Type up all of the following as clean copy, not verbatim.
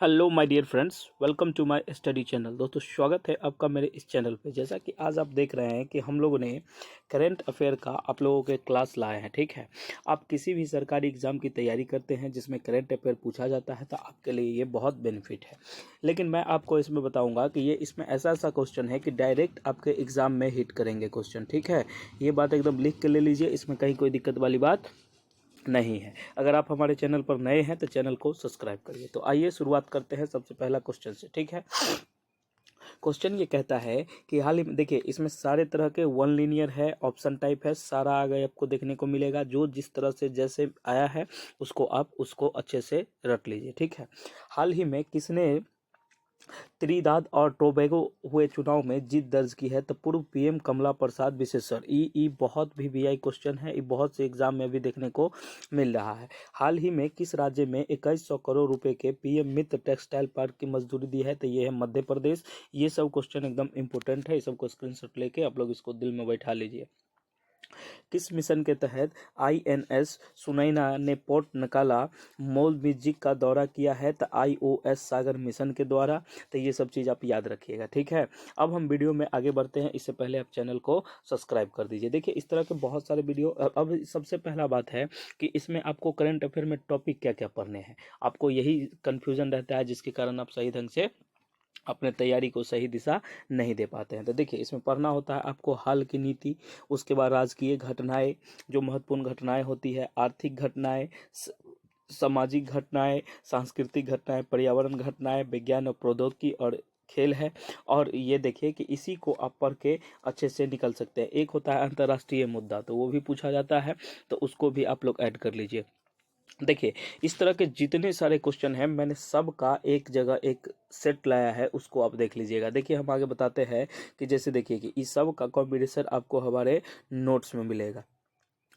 Hello my dear friends, welcome to my study channel. दोस्तों, स्वागत है आपका मेरे इस चैनल पे। जैसा कि आज आप देख रहे हैं कि हम लोगों ने करंट अफेयर का आप लोगों के क्लास लाए हैं। ठीक है, आप किसी भी सरकारी एग्ज़ाम की तैयारी करते हैं जिसमें करंट अफेयर पूछा जाता है तो आपके लिए ये बहुत बेनिफिट है। लेकिन मैं आपको इसमें बताऊँगा कि ये इसमें ऐसा क्वेश्चन है कि डायरेक्ट आपके एग्ज़ाम में हिट करेंगे क्वेश्चन। ठीक है, ये बात एकदम लिख के ले लीजिए, इसमें कहीं कोई दिक्कत वाली बात नहीं है। अगर आप हमारे चैनल पर नए हैं तो चैनल को सब्सक्राइब करिए। तो आइए शुरुआत करते हैं सबसे पहला क्वेश्चन से। ठीक है, क्वेश्चन ये कहता है कि हाल ही में देखिए, इसमें सारे तरह के वन लीनियर है, ऑप्शन टाइप है, सारा आगे आपको देखने को मिलेगा। जो जिस तरह से जैसे आया है उसको अच्छे से रट लीजिए। ठीक है, हाल ही में किसने त्रिदाद और टोबैगो हुए चुनाव में जीत दर्ज की है? तो पूर्व पीएम कमला प्रसाद विशेषर। ई बहुत भी वीआई क्वेश्चन है, ये बहुत से एग्जाम में भी देखने को मिल रहा है। हाल ही में किस राज्य में 2100 करोड़ रुपए के पीएम मित्र टेक्सटाइल पार्क की मजदूरी दी है? तो ये है मध्य प्रदेश। ये सब क्वेश्चन एकदम इंपॉर्टेंट है, ये सबको स्क्रीनशॉट लेके आप लोग इसको दिल में बैठा लीजिए। किस मिशन के तहत आईएनएस सुनैना ने पोर्ट नकाला मोलम्बिक का दौरा किया है? तो आईओएस सागर मिशन के द्वारा। तो ये सब चीज़ आप याद रखिएगा। ठीक है, अब हम वीडियो में आगे बढ़ते हैं, इससे पहले आप चैनल को सब्सक्राइब कर दीजिए। देखिए, इस तरह के बहुत सारे वीडियो। अब सबसे पहला बात है कि इसमें आपको करंट अफेयर में टॉपिक क्या क्या पढ़ने हैं, आपको यही कन्फ्यूजन रहता है जिसके कारण आप सही ढंग से अपने तैयारी को सही दिशा नहीं दे पाते हैं। तो देखिए, इसमें पढ़ना होता है आपको हाल की नीति, उसके बाद राजकीय घटनाएं, जो महत्वपूर्ण घटनाएं होती है, आर्थिक घटनाएं, सामाजिक घटनाएं, सांस्कृतिक घटनाएं, पर्यावरण घटनाएं, विज्ञान और प्रौद्योगिकी और खेल है। और ये देखिए कि इसी को आप पढ़ के अच्छे से निकल सकते हैं। एक होता है अंतर्राष्ट्रीय मुद्दा, तो वो भी पूछा जाता है, तो उसको भी आप लोग ऐड कर लीजिए। देखिए, इस तरह के जितने सारे क्वेश्चन हैं मैंने सब का एक जगह एक सेट लाया है, उसको आप देख लीजिएगा। देखिए, हम आगे बताते हैं कि जैसे देखिए कि इस सब का कॉम्बिनेशन आपको हमारे नोट्स में मिलेगा।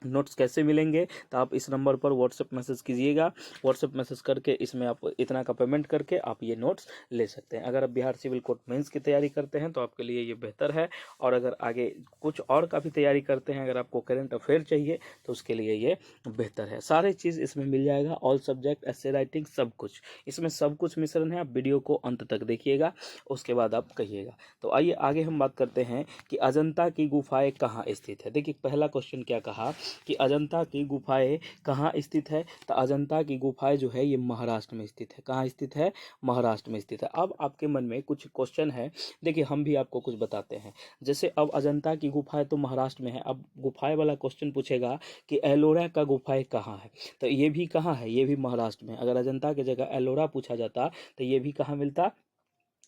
नोट्स कैसे मिलेंगे? तो आप इस नंबर पर व्हाट्सएप मैसेज कीजिएगा। व्हाट्सएप मैसेज करके इसमें आप इतना का पेमेंट करके आप ये नोट्स ले सकते हैं। अगर आप बिहार सिविल कोर्ट मेंस की तैयारी करते हैं तो आपके लिए ये बेहतर है, और अगर आगे कुछ और का भी तैयारी करते हैं, अगर आपको करंट अफेयर चाहिए तो उसके लिए ये बेहतर है। सारे चीज़ इसमें मिल जाएगा, ऑल सब्जेक्ट, ऐसे राइटिंग, सब कुछ इसमें, सब कुछ मिश्रण है। आप वीडियो को अंत तक देखिएगा, उसके बाद आप कहिएगा। तो आइए आगे हम बात करते हैं कि अजंता की गुफाएं कहाँ स्थित है। देखिए, पहला क्वेश्चन क्या कहा कि अजंता की गुफाएं कहाँ स्थित है? तो अजंता की गुफाएं जो है ये महाराष्ट्र में स्थित है। कहाँ स्थित है? महाराष्ट्र में स्थित है। अब आपके मन में कुछ क्वेश्चन है, देखिए हम भी आपको कुछ बताते हैं। जैसे अब अजंता की गुफाएं तो महाराष्ट्र में है, अब गुफाएं वाला क्वेश्चन पूछेगा कि एलोरा का गुफाएं कहाँ है? तो ये भी कहाँ है? ये भी महाराष्ट्र में। अगर अजंता की जगह एलोरा पूछा जाता तो ये भी कहाँ मिलता?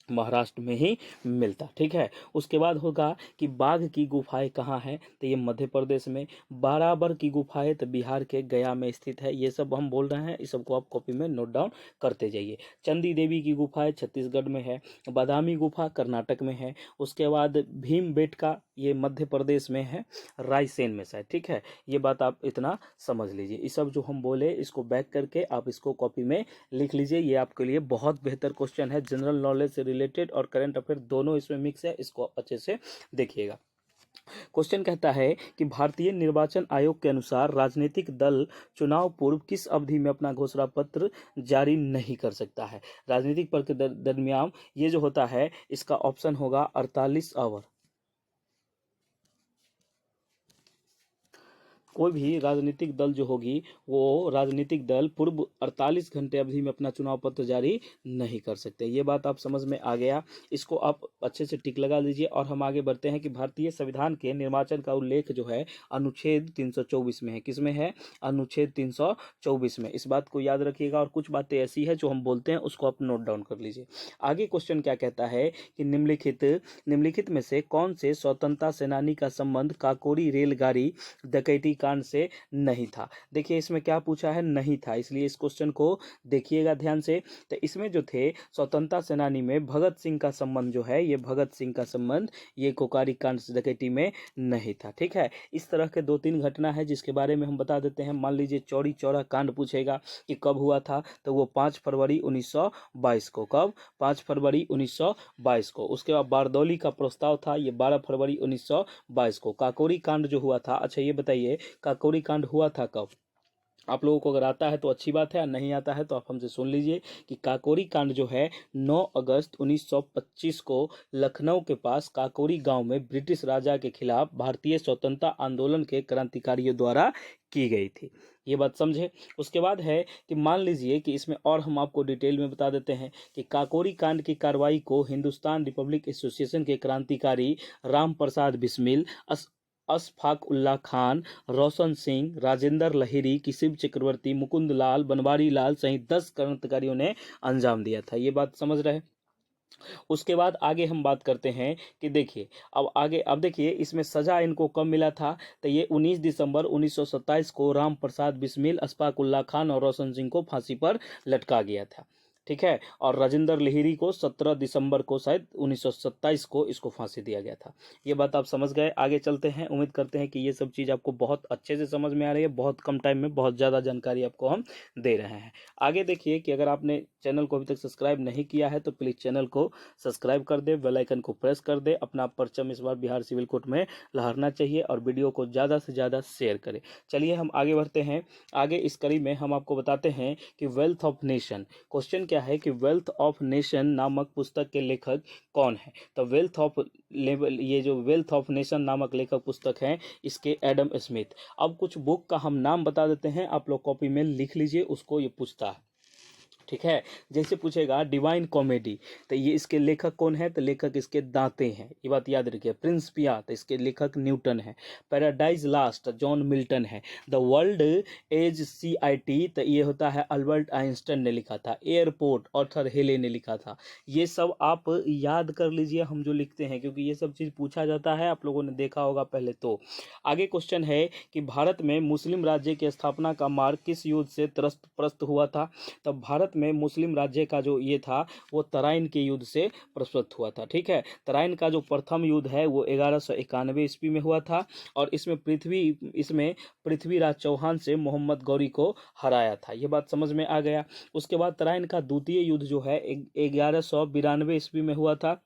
महाराष्ट्र में ही मिलता। ठीक है, उसके बाद होगा कि बाघ की गुफाएं कहाँ है? तो ये मध्य प्रदेश में। बाराबर की गुफाएं तो बिहार के गया में स्थित है। ये सब हम बोल रहे हैं, इस सबको आप कॉपी में नोट डाउन करते जाइए। चंदी देवी की गुफाएं छत्तीसगढ़ में है। बादामी गुफा कर्नाटक में है। उसके बाद भीम बेटका, ये मध्य प्रदेश में है, रायसेन में शायद। ठीक है, ये बात आप इतना समझ लीजिए। ये सब जो हम बोले इसको बैक करके आप इसको कॉपी में लिख लीजिए। ये आपके लिए बहुत बेहतर क्वेश्चन है, जनरल नॉलेज से रिलेटेड और करंट अफेयर दोनों इसमें मिक्स है, इसको अच्छे से देखिएगा। क्वेश्चन कहता है कि भारतीय निर्वाचन आयोग के अनुसार राजनीतिक दल चुनाव पूर्व किस अवधि में अपना घोषणा पत्र जारी नहीं कर सकता है? राजनीतिक पत्र के दरमियान ये जो होता है, इसका ऑप्शन होगा 48 आवर। कोई भी राजनीतिक दल जो होगी, वो राजनीतिक दल पूर्व 48 घंटे अवधि में अपना चुनाव पत्र जारी नहीं कर सकते। ये बात आप समझ में आ गया, इसको आप अच्छे से टिक लगा लीजिए। और हम आगे बढ़ते हैं कि भारतीय संविधान के निर्वाचन का उल्लेख जो है अनुच्छेद 324 में है। किसमें है? अनुच्छेद 324 में। इस बात को याद रखिएगा, और कुछ बातें ऐसी है जो हम बोलते हैं उसको आप नोट डाउन कर लीजिए। आगे क्वेश्चन क्या कहता है कि निम्नलिखित में से कौन से स्वतंत्रता सेनानी का संबंध काकोरी रेलगाड़ी डकैती कांड से नहीं था? देखिए, इसमें क्या पूछा है? नहीं था, इसलिए इस क्वेश्चन को देखिएगा ध्यान से। तो इसमें जो थे स्वतंत्रता सेनानी में भगत सिंह का संबंध जो है, ये भगत सिंह का संबंध ये कोकारी कांड डकैती में नहीं था। ठीक है, इस तरह के 2-3 घटना है जिसके बारे में हम बता देते हैं। मान लीजिए चौरी चौरा कांड पूछेगा कि कब हुआ था, तो वो 5 फरवरी 1922 को। कब? 5 फरवरी 1922 को। उसके बाद बारदौली का प्रस्ताव था, ये 12 फरवरी 1922 को। काकोरी कांड जो हुआ था, अच्छा ये बताइए काकोरी कांड हुआ था कब? आप लोगों को अगर आता है तो अच्छी बात है, और नहीं आता है तो आप हमसे सुन लीजिए कि काकोरी कांड जो है 9 अगस्त 1925 को लखनऊ के पास काकोरी गांव में ब्रिटिश राजा के खिलाफ भारतीय स्वतंत्रता आंदोलन के क्रांतिकारियों द्वारा की गई थी। ये बात समझे। उसके बाद है कि मान लीजिए कि इसमें और हम आपको डिटेल में बता देते हैं कि काकोरी कांड की कार्रवाई को हिंदुस्तान रिपब्लिक एसोसिएशन के क्रांतिकारी राम प्रसाद बिस्मिल, अशफाक उल्ला खान, रोशन सिंह, राजेंद्र लहिरी, किसिम चक्रवर्ती, मुकुंद लाल, बनवारी लाल सहित 10 क्रांतिकारियों ने अंजाम दिया था। ये बात समझ रहे हैं। उसके बाद आगे हम बात करते हैं कि देखिए अब देखिए इसमें सजा इनको कब मिला था, तो ये 19 दिसंबर 1927 को राम प्रसाद बिस्मिल, अशफाक उल्ला खान और रोशन सिंह को फांसी पर लटका गया था। ठीक है। और राजेंद्र लहिरी को 17 दिसंबर को शायद 1927 को इसको फांसी दिया गया था। ये बात आप समझ गए। आगे चलते हैं। उम्मीद करते हैं कि ये सब चीज़ आपको बहुत अच्छे से समझ में आ रही है। बहुत कम टाइम में बहुत ज़्यादा जानकारी आपको हम दे रहे हैं। आगे देखिए कि अगर आपने चैनल को अभी तक सब्सक्राइब नहीं किया है तो प्लीज़ चैनल को सब्सक्राइब कर दे, बेल आइकन को प्रेस कर दे। अपना परचम इस बार बिहार सिविल कोर्ट में लहरना चाहिए और वीडियो को ज़्यादा से ज़्यादा शेयर करें। चलिए हम आगे बढ़ते हैं। आगे इस कड़ी में हम आपको बताते हैं कि वेल्थ ऑफ नेशन, क्वेश्चन क्या है कि वेल्थ ऑफ नेशन नामक पुस्तक के लेखक कौन है। तो ये जो वेल्थ ऑफ नेशन नामक लेखक पुस्तक है इसके एडम स्मिथ। अब कुछ बुक का हम नाम बता देते हैं, आप लोग कॉपी में लिख लीजिए। उसको ये पूछता है, ठीक है। जैसे पूछेगा डिवाइन कॉमेडी, तो ये इसके लेखक कौन है, तो लेखक इसके दांते हैं, ये बात याद रखिए। प्रिंस पिया, तो इसके लेखक न्यूटन है। पैराडाइज लास्ट जॉन मिल्टन है। द वर्ल्ड एज CIT, तो ये होता है अल्बर्ट आइंस्टाइन ने लिखा था। एयरपोर्ट ऑर्थर हेले ने लिखा था। ये सब आप याद कर लीजिए हम जो लिखते हैं, क्योंकि ये सब चीज़ पूछा जाता है, आप लोगों ने देखा होगा पहले। तो आगे क्वेश्चन है कि भारत में मुस्लिम राज्य की स्थापना का मार्ग किस युद्ध से प्रस्त हुआ था। तब भारत में मुस्लिम राज्य का जो ये था वो तराइन के युद्ध से प्रस्तुत हुआ था। ठीक है। तराइन का जो प्रथम युद्ध है वो 1191 ईस्वी में हुआ था और इसमें पृथ्वीराज चौहान से मोहम्मद गौरी को हराया था। ये बात समझ में आ गया। उसके बाद तराइन का द्वितीय युद्ध जो है 1192 ईस्वी में हुआ था।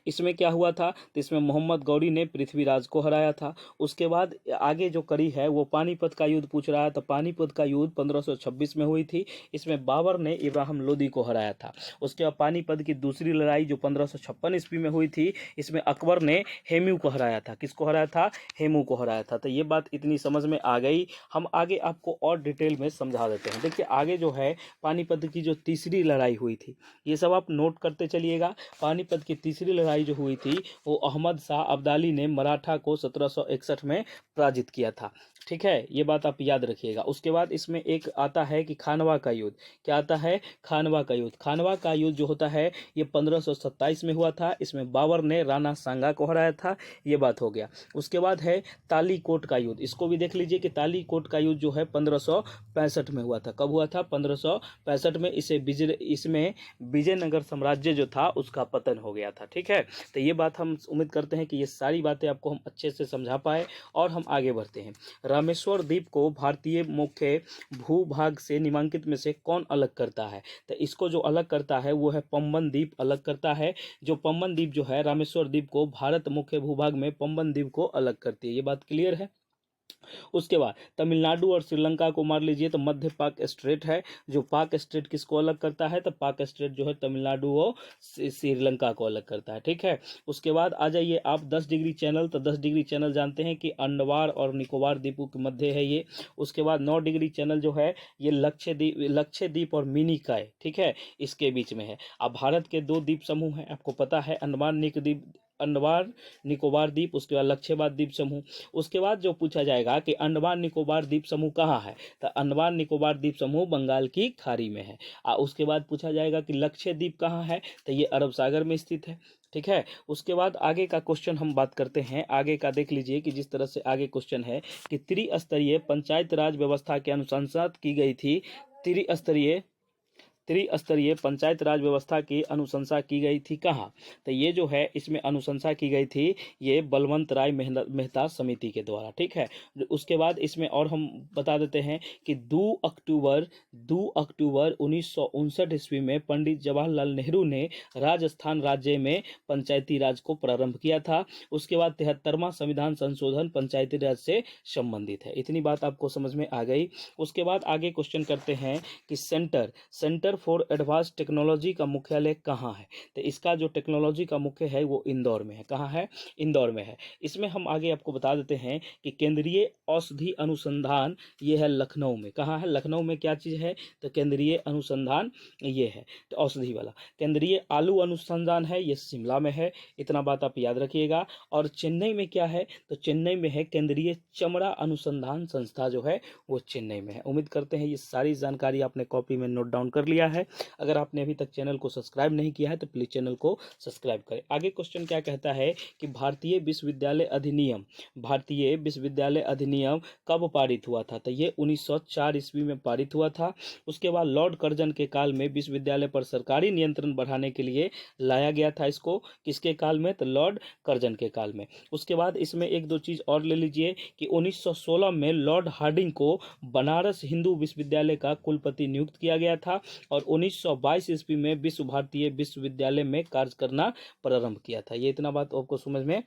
इसमें क्या हुआ था, तो इसमें मोहम्मद गौरी ने पृथ्वीराज को हराया था। उसके बाद आगे जो कड़ी है वो पानीपत का युद्ध पूछ रहा है। तो पानीपत का युद्ध 1526 में हुई थी। इसमें बाबर ने इब्राहिम लोदी को हराया था। उसके बाद पानीपत की दूसरी लड़ाई जो 1556 ईस्वी में हुई थी, इसमें अकबर ने हेमू को हराया था। किसको हराया था, हेमू को हराया था। तो ये बात इतनी समझ में आ गई। हम आगे आपको और डिटेल में समझा देते हैं। देखिए आगे जो है पानीपत की जो तीसरी लड़ाई हुई थी, ये सब आप नोट करते चलिएगा। पानीपत की तीसरी लड़ाई जो हुई थी वो अहमद शाह अब्दाली ने मराठा को 1761 में पराजित किया था। ठीक है, ये बात आप याद रखिएगा। उसके बाद इसमें एक आता है कि खानवा का युद्ध। क्या आता है, खानवा का युद्ध। खानवा का युद्ध जो होता है ये 1527 में हुआ था। इसमें बाबर ने राणा सांगा को हराया था। ये बात हो गया। उसके बाद है तालीकोट का युद्ध। इसको भी देख लीजिए कि तालीकोट का युद्ध जो है 1565 में हुआ था। कब हुआ था, 1565 में। इसमें विजयनगर साम्राज्य जो था उसका पतन हो गया था। ठीक है, तो ये बात हम उम्मीद करते हैं कि ये सारी बातें आपको हम अच्छे से समझा पाए। और हम आगे बढ़ते हैं। रामेश्वर द्वीप को भारतीय मुख्य भूभाग से निम्नलिखित में से कौन अलग करता है। तो इसको जो अलग करता है वो है पंबन द्वीप अलग करता है। जो पंबन द्वीप जो है रामेश्वर द्वीप को भारत मुख्य भूभाग में पंबन द्वीप को अलग करती है। ये बात क्लियर है। उसके बाद तमिलनाडु और श्रीलंका को मार लीजिए तो मध्य पाक स्ट्रेट है। जो पाक स्ट्रेट किसको अलग करता है, तो पाक स्ट्रेट जो है तमिलनाडु और श्रीलंका को अलग करता है। ठीक है। उसके बाद आ जाइए आप 10 डिग्री चैनल। तो 10 डिग्री चैनल जानते हैं कि अंडमान और निकोबार द्वीपों के मध्य है ये। उसके बाद 9 डिग्री चैनल जो है ये लक्षद्वीप और मिनिकॉय, ठीक है, इसके बीच में है। अब भारत के 2 द्वीप समूह हैं, आपको पता है, अंडमान निकोबार द्वीप, उसके बाद लक्षद्वीप द्वीप समूह। उसके बाद जो पूछा जाएगा कि अंडमान निकोबार द्वीप समूह कहाँ है, तो अंडमान निकोबार द्वीप समूह बंगाल की खाड़ी में है। उसके बाद पूछा जाएगा कि लक्षद्वीप कहाँ है, तो ये अरब सागर में स्थित है। ठीक है। उसके बाद आगे का क्वेश्चन हम बात करते हैं। आगे का देख लीजिए कि जिस तरह से आगे क्वेश्चन है कि त्रिस्तरीय पंचायत राज व्यवस्था की अनुशंसा की गई थी। त्रिस्तरीय त्रिस्तरीय पंचायत राज व्यवस्था की अनुशंसा की गई थी कहाँ? तो ये जो है इसमें अनुशंसा की गई थी ये बलवंत राय मेहता समिति के द्वारा, ठीक है। उसके बाद इसमें और हम बता देते हैं कि 2 अक्टूबर 1959 ईस्वी में पंडित जवाहरलाल नेहरू ने राजस्थान राज्य में पंचायती राज को प्रारंभ किया था। उसके बाद 73वां संविधान संशोधन पंचायती राज से संबंधित है। इतनी बात आपको समझ में आ गई। उसके बाद आगे क्वेश्चन करते हैं कि सेंटर फॉर एडवांस टेक्नोलॉजी का मुख्यालय कहाँ है? तो इसका जो टेक्नोलॉजी का मुख्य है वो इंदौर में है। कहाँ है? इंदौर में है। इसमें हम आगे आपको बता देते हैं कि केंद्रीय औषधि अनुसंधान ये है लखनऊ में। कहाँ है? लखनऊ में क्या चीज़ है? तो केंद्रीय अनुसंधान ये है तो औषधि वाला। केंद्रीय आलू अनुसंधान है ये शिमला में है। इतना बात आप याद रखिएगा। और चेन्नई में क्या है? तो चेन्नई में है केंद्रीय चमड़ा अनुसंधान संस्था जो है वो चेन्नई में है। उम्मीद करते हैं ये सारी जानकारी आपने कॉपी में नोट डाउन कर लिया है। अगर आपने अभी तक चैनल को सब्सक्राइब नहीं किया है तो प्लीज़ चैनल को सब्सक्राइब करें। आगे क्वेश्चन क्या कहता है कि भारतीय विश्वविद्यालय अधिनियम कब पारित हुआ था? तो ये 1904 ईस्वी में पारित हुआ था। उसके बाद लॉर्ड कर्जन के काल में विश्वविद्यालय पर सरकारी नियंत्रण बढ़ाने के लिए लाया गया था इसको। किसके काल में? तो लॉर्ड कर्जन के काल में। उसके बाद इसमें एक दो चीज़ और ले लीजिए कि 1916 में लॉर्ड हार्डिंग को बनारस हिंदू विश्वविद्यालय का कुलपति नियुक्त किया गया था और 1922 ईस्वी में विश्व भारतीय विश्वविद्यालय में कार्य करना प्रारंभ किया था। ये इतना बात आपको समझ में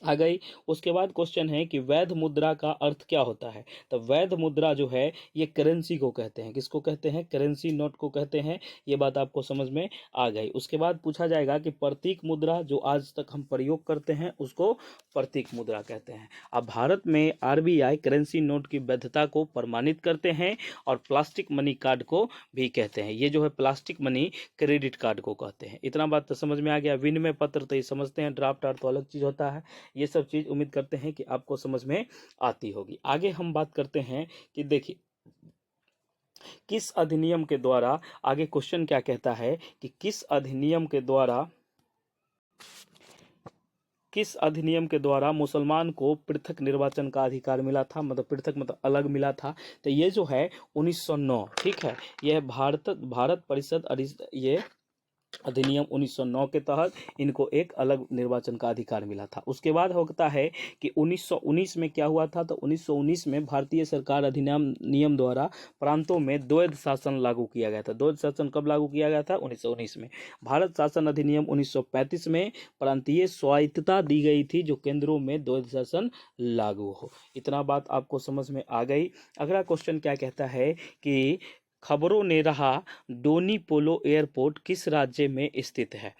आ गई। उसके बाद क्वेश्चन है कि वैध मुद्रा का अर्थ क्या होता है? तो वैध मुद्रा जो है ये करेंसी को कहते हैं। किसको कहते हैं? करेंसी नोट को कहते हैं। ये बात आपको समझ में आ गई। उसके बाद पूछा जाएगा कि प्रतीक मुद्रा जो आज तक हम प्रयोग करते हैं उसको प्रतीक मुद्रा कहते हैं। अब भारत में आरबीआई करेंसी नोट की वैधता को प्रमाणित करते हैं और प्लास्टिक मनी कार्ड को भी कहते हैं। ये जो है प्लास्टिक मनी क्रेडिट कार्ड को कहते हैं। इतना बात तो समझ में आ गया। विनिमय पत्र तो ये समझते हैं, ड्राफ्ट तो अलग चीज़ होता है। ये सब चीज़ उम्मीद करते हैं कि आपको समझ में आती होगी। आगे हम बात करते हैं कि देखिए किस अधिनियम के द्वारा, आगे क्वेश्चन क्या कहता है कि किस अधिनियम के द्वारा मुसलमान को पृथक निर्वाचन का अधिकार मिला था? मतलब पृथक मतलब अलग मिला था। तो ये जो है 1909, ठीक है। यह भारत परिषद ये अधिनियम 1909 के तहत इनको एक अलग निर्वाचन का अधिकार मिला था। उसके बाद होता है कि 1919 में क्या हुआ था? तो 1919 में भारतीय सरकार अधिनियम नियम द्वारा प्रांतों में द्वैध शासन लागू किया गया था। द्वैध शासन कब लागू किया गया था? 1919 में। भारत शासन अधिनियम 1935 में प्रांतीय स्वायत्तता दी गई थी जो केंद्रों में द्वैध शासन लागू हो। इतना बात आपको समझ में आ गई। अगला क्वेश्चन क्या कहता है कि खबरों ने रहा डोनी पोलो एयरपोर्ट किस राज्य में स्थित है?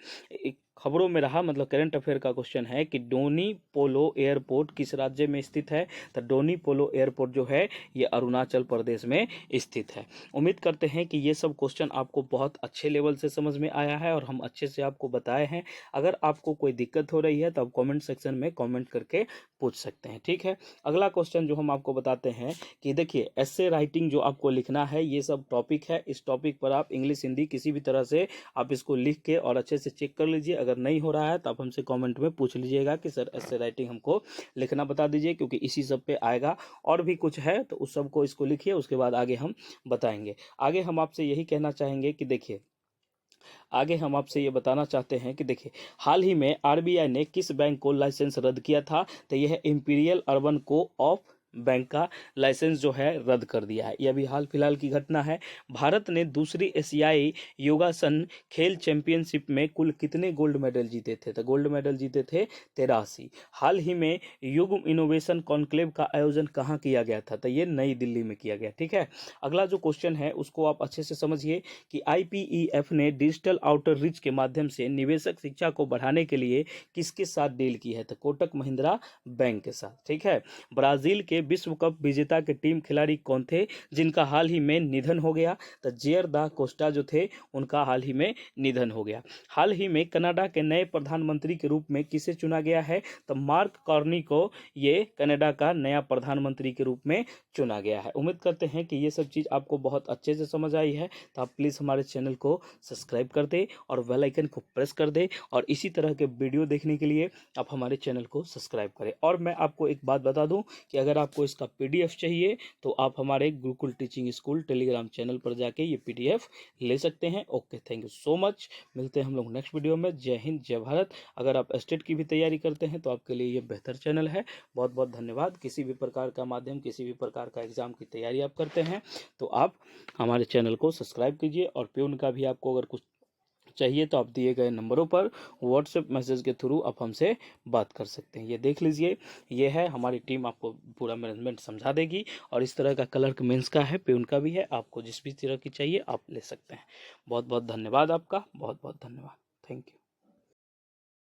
खबरों में रहा मतलब करंट अफेयर का क्वेश्चन है कि डोनी पोलो एयरपोर्ट किस राज्य में स्थित है? तो डोनी पोलो एयरपोर्ट जो है ये अरुणाचल प्रदेश में स्थित है। उम्मीद करते हैं कि ये सब क्वेश्चन आपको बहुत अच्छे लेवल से समझ में आया है और हम अच्छे से आपको बताए हैं। अगर आपको कोई दिक्कत हो रही है तो आप कॉमेंट सेक्शन में कॉमेंट करके पूछ सकते हैं, ठीक है। अगला क्वेश्चन जो हम आपको बताते हैं कि देखिए एसे राइटिंग जो आपको लिखना है ये सब टॉपिक है। इस टॉपिक पर आप इंग्लिश हिंदी किसी भी तरह से आप इसको लिख के और अच्छे से चेक कर लीजिए। अगर नहीं हो रहा है तो आप हमसे कमेंट में पूछ लीजिएगा कि सर ऐसे राइटिंग हमको लिखना बता दीजिए, क्योंकि इसी सब पे आएगा। और भी कुछ है तो उस सब को इसको लिखिए, उसके बाद आगे हम बताएंगे। आगे हम आपसे यही कहना चाहेंगे कि देखिए आगे हम आपसे ये बताना चाहते हैं कि देखिए हाल ही में आरबीआई ने किस बैंक को लाइसेंस रद्द किया था? तो यह इंपीरियल अर्बन को ऑफ बैंक का लाइसेंस जो है रद्द कर दिया है। यह अभी हाल फिलहाल की घटना है। भारत ने दूसरी एशियाई योगासन खेल चैंपियनशिप में कुल कितने गोल्ड मेडल जीते थे? तो गोल्ड मेडल जीते थे 83। हाल ही में युग्म इनोवेशन कॉन्क्लेव का आयोजन कहाँ किया गया था? तो ये नई दिल्ली में किया गया, ठीक है। अगला जो क्वेश्चन है उसको आप अच्छे से समझिए कि IPEF ने डिजिटल आउटर रीच के माध्यम से निवेशक शिक्षा को बढ़ाने के लिए किसके साथ डील की है? तो कोटक महिंद्रा बैंक के साथ, ठीक है। ब्राजील के विश्व कप विजेता के टीम खिलाड़ी कौन थे जिनका हाल ही में निधन हो गया? तो जेयर दा कोस्टा जो थे उनका हाल ही में निधन हो गया। हाल ही में कनाडा के नए प्रधानमंत्री के रूप में किसे चुना गया है? तो मार्क कार्नी को ये कनाडा का नया प्रधानमंत्री के रूप में चुना गया है। उम्मीद करते हैं कि ये सब चीज़ आपको बहुत अच्छे से समझ आई है। तो आप प्लीज़ हमारे चैनल को सब्सक्राइब कर दे और बेल आइकन को प्रेस कर दे और इसी तरह के वीडियो देखने के लिए आप हमारे चैनल को सब्सक्राइब करें। और मैं आपको एक बात बता दूं कि अगर आप आपको इसका PDF चाहिए तो आप हमारे Gurukul teaching school Telegram channel पर जाके ये PDF ले सकते हैं। Okay, thank you so much. मिलते हैं हम लोग नेक्स्ट वीडियो में। जय हिंद, जय भारत। अगर आप स्टेट की भी तैयारी करते हैं तो आपके लिए ये बेहतर चैनल है। बहुत बहुत धन्यवाद। किसी भी प्रकार का माध्यम, किसी भी प्रकार का एग्जाम की तैयारी आप करते हैं तो आप हमारे चैनल को सब्सक्राइब कीजिए। और प्यून का भी आपको अगर कुछ चाहिए तो आप दिए गए नंबरों पर व्हाट्सएप मैसेज के थ्रू आप हमसे बात कर सकते हैं। ये देख लीजिए, ये है हमारी टीम, आपको पूरा मैनेजमेंट समझा देगी। और इस तरह का कलर मेंस का है, प्यून का भी है, आपको जिस भी तरह की चाहिए आप ले सकते हैं। बहुत बहुत धन्यवाद आपका, बहुत बहुत धन्यवाद। Thank you.